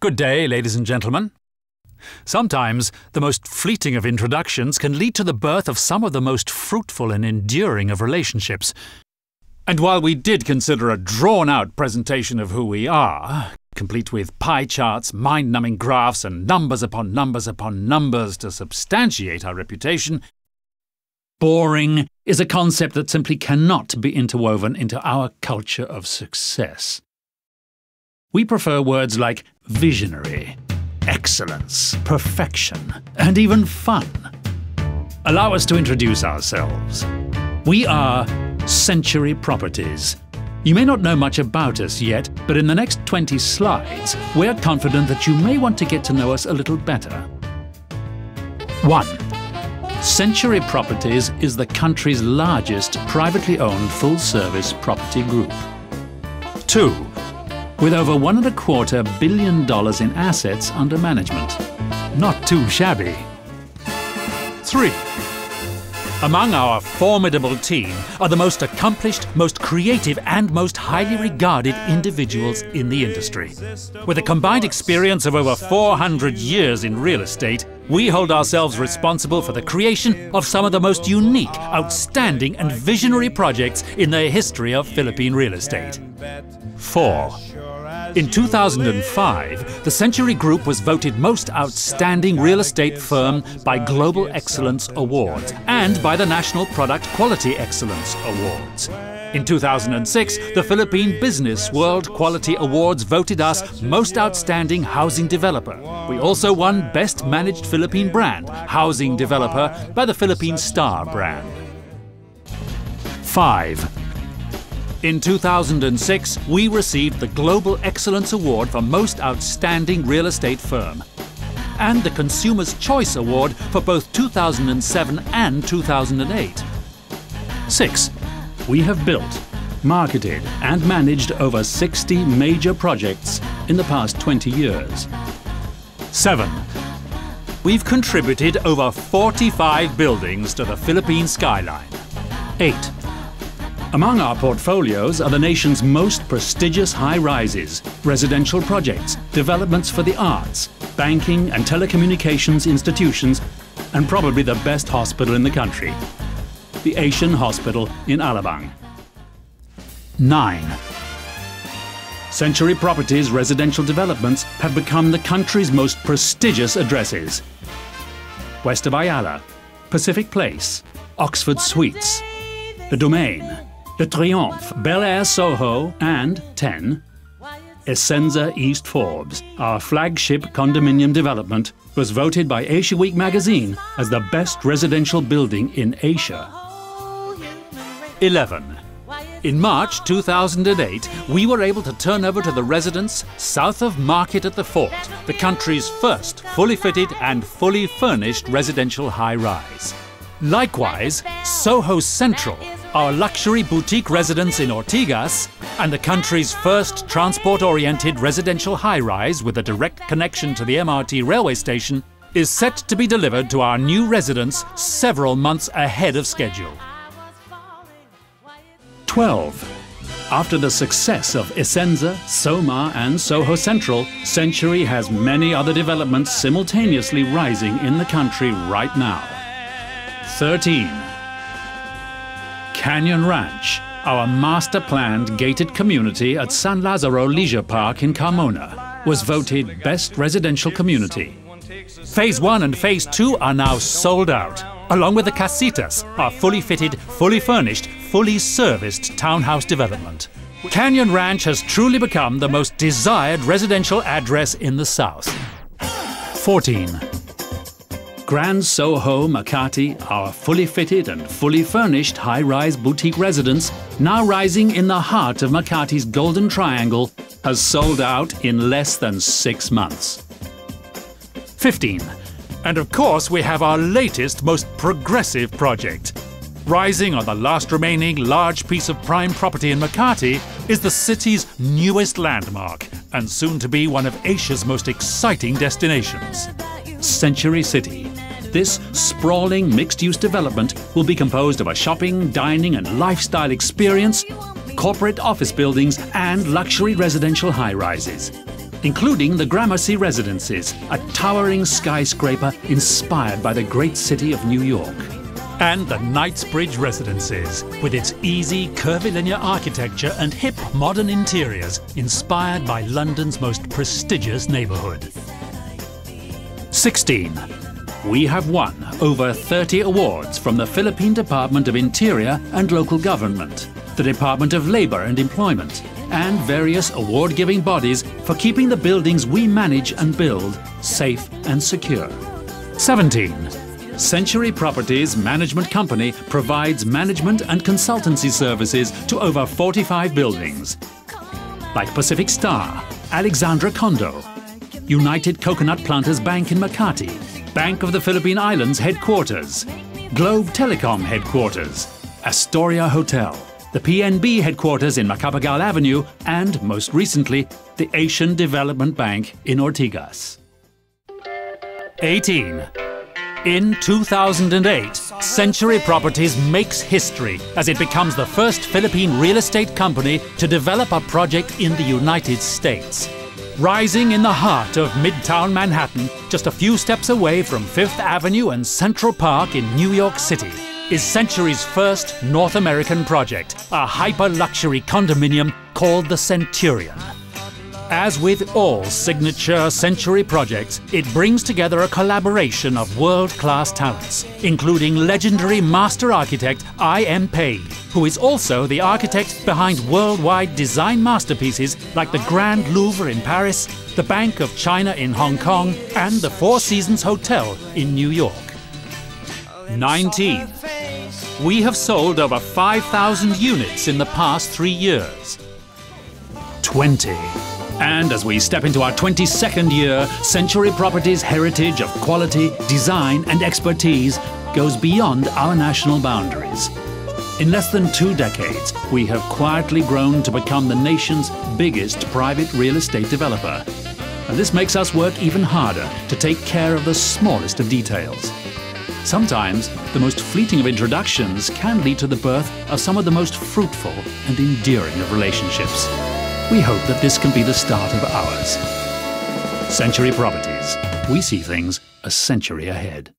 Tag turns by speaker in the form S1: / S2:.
S1: Good day, ladies and gentlemen. Sometimes the most fleeting of introductions can lead to the birth of some of the most fruitful and enduring of relationships. And while we did consider a drawn-out presentation of who we are, complete with pie charts, mind-numbing graphs, and numbers upon numbers upon numbers to substantiate our reputation, boring is a concept that simply cannot be interwoven into our culture of success. We prefer words like visionary, excellence, perfection, and even fun. Allow us to introduce ourselves. We are Century Properties. You may not know much about us yet, but in the next 20 slides, we're confident that you may want to get to know us a little better. 1. Century Properties is the country's largest privately owned full-service property group. 2. With over $1.25 billion in assets under management. Not too shabby. 3. Among our formidable team are the most accomplished, most creative, and most highly regarded individuals in the industry. With a combined experience of over 400 years in real estate, we hold ourselves responsible for the creation of some of the most unique, outstanding, and visionary projects in the history of Philippine real estate. 4. In 2005, the Century Group was voted Most Outstanding Real Estate Firm by Global Excellence Awards and by the National Product Quality Excellence Awards. In 2006, the Philippine Business World Quality Awards voted us Most Outstanding Housing Developer. We also won Best Managed Philippine Brand, Housing Developer by the Philippine Star brand. 5. In 2006, we received the Global Excellence Award for Most Outstanding Real Estate Firm and the Consumer's Choice Award for both 2007 and 2008. 6. We have built, marketed and managed over 60 major projects in the past 20 years. 7. We've contributed over 45 buildings to the Philippine skyline. 8. Among our portfolios are the nation's most prestigious high-rises, residential projects, developments for the arts, banking and telecommunications institutions, and probably the best hospital in the country, the Asian Hospital in Alabang. 9. Century Properties residential developments have become the country's most prestigious addresses. West of Ayala, Pacific Place, Oxford Suites, The Domain, Le Triomphe, Bel Air Soho, and 10. Essenza East Forbes, our flagship condominium development, was voted by Asia Week magazine as the best residential building in Asia. 11. In March 2008, we were able to turn over to the residents south of Market at the Fort, the country's first fully fitted and fully furnished residential high-rise. Likewise, Soho Central, our luxury boutique residence in Ortigas, and the country's first transport-oriented residential high-rise with a direct connection to the MRT railway station, is set to be delivered to our new residents several months ahead of schedule. 12. After the success of Essenza, Soma, and Soho Central, Century has many other developments simultaneously rising in the country right now. 13. Canyon Ranch, our master-planned gated community at San Lazaro Leisure Park in Carmona, was voted Best Residential Community. Phase 1 and Phase 2 are now sold out, along with the Casitas, our fully fitted, fully furnished, fully serviced townhouse development. Canyon Ranch has truly become the most desired residential address in the South. 14. Grand Soho Makati, our fully fitted and fully furnished high-rise boutique residence, now rising in the heart of Makati's Golden Triangle, has sold out in less than 6 months. 15. And of course, we have our latest, most progressive project. Rising on the last remaining large piece of prime property in Makati is the city's newest landmark, and soon to be one of Asia's most exciting destinations. Century City. This sprawling mixed-use development will be composed of a shopping, dining and lifestyle experience, corporate office buildings and luxury residential high-rises. including the Gramercy Residences, a towering skyscraper inspired by the great city of New York. And the Knightsbridge Residences, with its easy, curvilinear architecture and hip, modern interiors, inspired by London's most prestigious neighbourhood. 16. We have won over 30 awards from the Philippine Department of Interior and Local Government, the Department of Labour and Employment, and various award-giving bodies for keeping the buildings we manage and build safe and secure. 17. Century Properties Management Company provides management and consultancy services to over 45 buildings, like Pacific Star, Alexandra Condo, United Coconut Planters Bank in Makati, Bank of the Philippine Islands headquarters, Globe Telecom headquarters, Astoria Hotel, the PNB headquarters in Macapagal Avenue, and most recently, the Asian Development Bank in Ortigas. 18. In 2008, Century Properties makes history as it becomes the first Philippine real estate company to develop a project in the United States. Rising in the heart of Midtown Manhattan, just a few steps away from Fifth Avenue and Central Park in New York City, is Century's first North American project, a hyper-luxury condominium called the Centurion. As with all signature Century projects, it brings together a collaboration of world-class talents, including legendary master architect I.M. Pei, who is also the architect behind worldwide design masterpieces like the Grand Louvre in Paris, the Bank of China in Hong Kong, and the Four Seasons Hotel in New York. 19. We have sold over 5,000 units in the past 3 years. 20. And as we step into our 22nd year, Century Properties' heritage of quality, design and expertise goes beyond our national boundaries. In less than 2 decades, we have quietly grown to become the nation's biggest private real estate developer. And this makes us work even harder to take care of the smallest of details. Sometimes, the most fleeting of introductions can lead to the birth of some of the most fruitful and enduring of relationships. We hope that this can be the start of ours. Century Properties. We see things a century ahead.